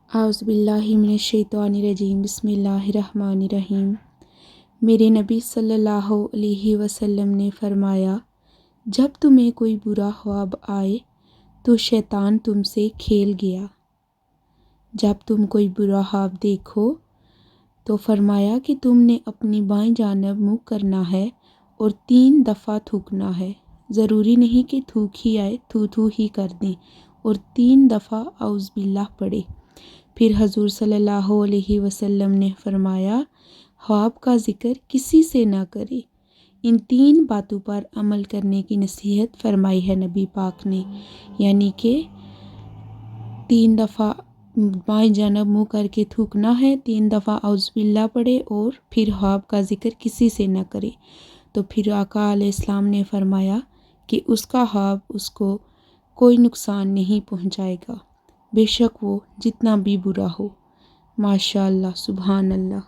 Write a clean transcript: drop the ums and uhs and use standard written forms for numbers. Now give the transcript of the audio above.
اعوذ باللہ من الشیطان الرجیم بسم اللہ الرحمن الرحیم۔ میرے نبی صلی اللہ علیہ وسلم نے فرمایا، جب تمہیں کوئی برا خواب آئے تو شیطان تم سے کھیل گیا۔ جب تم کوئی برا خواب دیکھو تو فرمایا کہ تم نے اپنی بائیں جانب منہ کرنا ہے اور 3 دفعہ تھوکنا ہے۔ ضروری نہیں کہ تھوک ہی آئے، تھو ہی کر دیں اور 3 دفعہ اعوذ باللہ پڑھے۔ پھر حضور صلی اللہ علیہ وسلم نے فرمایا، خواب کا ذکر کسی سے نہ کرے۔ ان 3 باتوں پر عمل کرنے کی نصیحت فرمائی ہے نبی پاک نے، یعنی کہ 3 دفعہ بائیں جانب منہ کر کے تھوکنا ہے، 3 دفعہ اعوذ باللہ پڑھے اور پھر خواب کا ذکر کسی سے نہ کرے۔ تو پھر آقا علیہ السلام نے فرمایا کہ اس کا خواب اس کو کوئی نقصان نہیں پہنچائے گا، بے شک وہ جتنا بھی برا ہو۔ ماشاء اللہ، سبحان اللہ۔